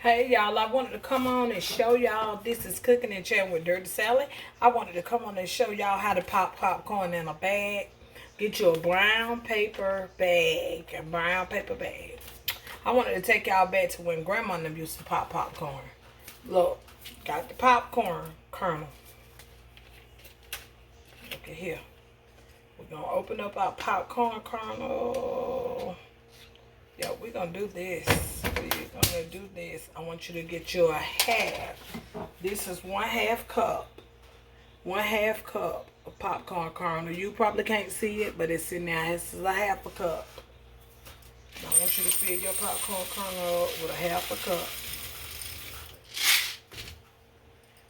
Hey y'all, I wanted to come on and show y'all, this is Cooking and Chatting with Dirty Sally. I wanted to come on and show y'all how to pop popcorn in a bag. Get you a brown paper bag, I wanted to take y'all back to when grandma and them used to pop popcorn. Look, got the popcorn kernel. Look at here. We're going to open up our popcorn kernel. Yeah, we're going to do this. We're going to do this. I want you to get you a half. This is 1/2 cup. 1/2 cup of popcorn kernel. You probably can't see it, but it's in there. This is a 1/2 cup. Now, I want you to fill your popcorn kernel up with a 1/2 cup.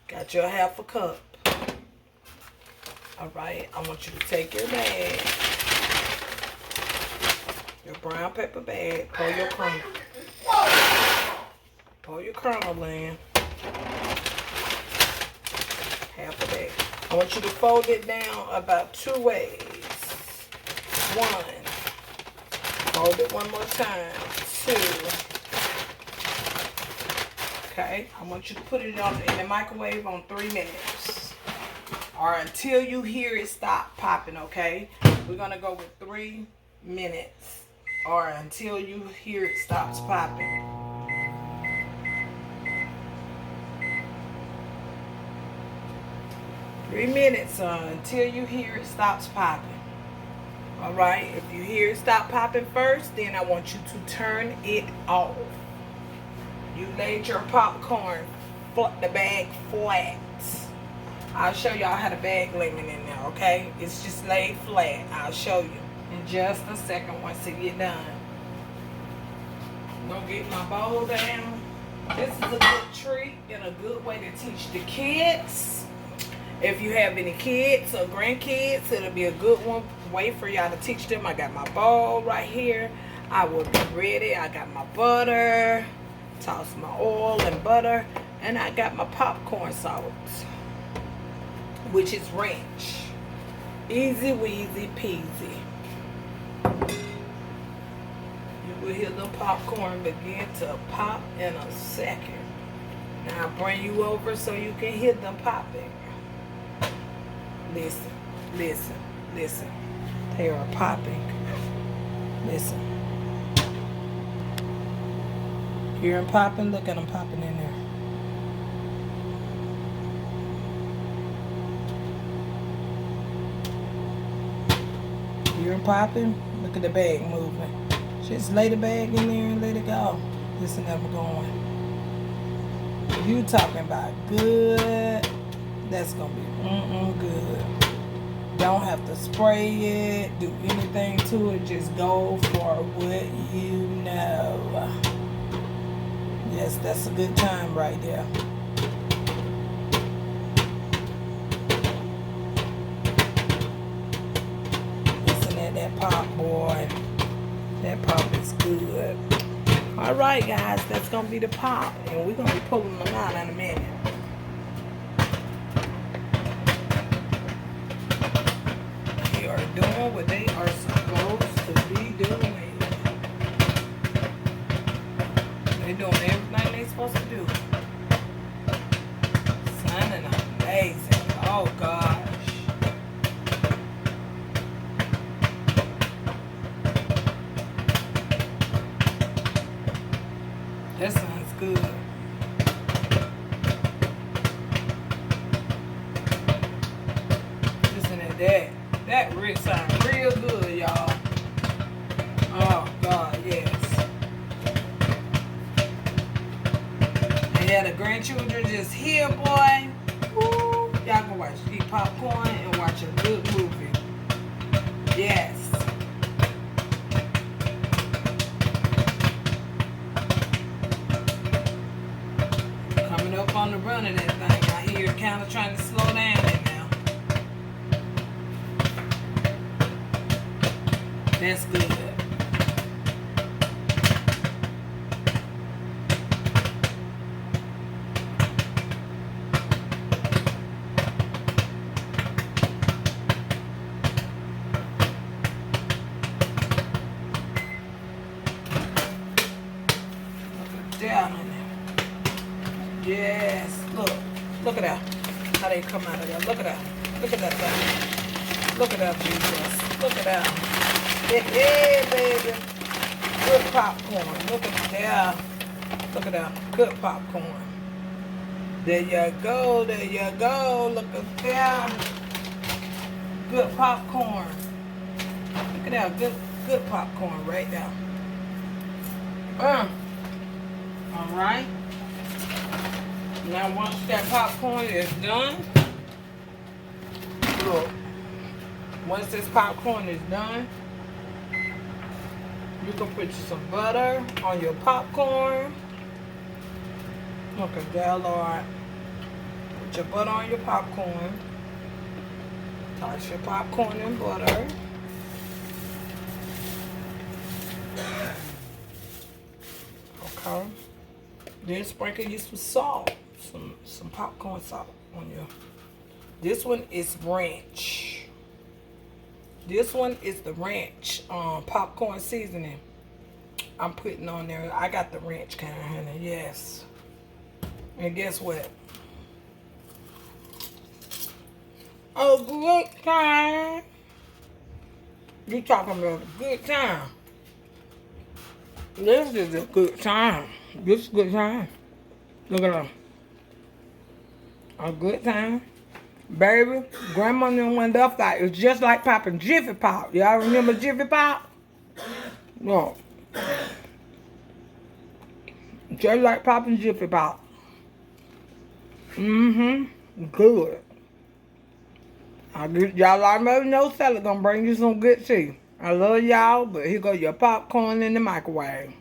Got your 1/2 cup. Alright, I want you to take your bag. Your brown paper bag, pour your kernel. Pour your kernel in. 1/2 bag. I want you to fold it down about 2 ways. 1. Fold it one more time. 2. Okay, I want you to put it in the microwave on 3 minutes. Or until you hear it stop popping, okay? We're going to go with 3 minutes. Or until you hear it stops popping. Three minutes until you hear it stops popping. Alright, if you hear it stop popping first, then I want you to turn it off. You laid your popcorn, the bag flat. I'll show y'all how the bag laying in there, okay? It's just laid flat. I'll show you in just a second once it get done. I'm gonna get my bowl down. This is a good treat and a good way to teach the kids. If you have any kids or grandkids, it'll be a good way for y'all to teach them. I got my bowl right here. I will be ready. I got my butter. Toss my oil and butter. And I got my popcorn salt, which is ranch. Easy weasy peasy. You will hear the popcorn begin to pop in a second. Now I'll bring you over so you can hear them popping. Listen, listen, listen. They are popping. Listen. Hear them popping? Look at them popping in there. Hear them popping? Look at the bag moving. Just lay the bag in there and let it go. Listen to them going. You talking about good. That's going to be good. Don't have to spray it. Do anything to it. Just go for what you know. Yes, that's a good time right there. Listen at that pop, boy. That pop is good. Alright, guys. That's going to be the pop. And we're going to be pulling them out in a minute. They are doing what they are supposed to be doing. They're doing everything they're supposed to do. Sounding amazing. Oh, gosh. That sounds good. Listen to that. That really sounds real good, y'all. Oh, God, yes. And yeah, the grandchildren just here, boy. Woo. Y'all can watch, eat popcorn and watch a good movie. Yes. Coming up on the run of that thing. I hear it kind of trying to slow down right now. That's good. Down in there. Yes. Look. Look at that. How they come out of there. Look at that. Look at that thing. Look at that, Jesus. Look at that. Hey, baby. Good popcorn. Look at that. Look at that. Good popcorn. There you go. There you go. Look at that. Good popcorn. Look at that. Good popcorn right now. Alright. Now once that popcorn is done, look. Once this popcorn is done, you can put some butter on your popcorn. Look at that, Lord. Put your butter on your popcorn. Toss your popcorn in butter. Okay. Then sprinkle you some salt. Some popcorn salt on you. This one is ranch. This one is the ranch popcorn seasoning. I'm putting on there. I got the ranch kind, honey. Yes. And guess what? A good time. You talking about a good time. This is a good time. This is a good time. Look at them. A good time. Baby, grandma done went up like it's just like popping Jiffy Pop. Y'all remember Jiffy Pop? No. Just like popping Jiffy Pop. Good. Y'all already know Sally gonna bring you some good tea. I love y'all, but here go your popcorn in the microwave.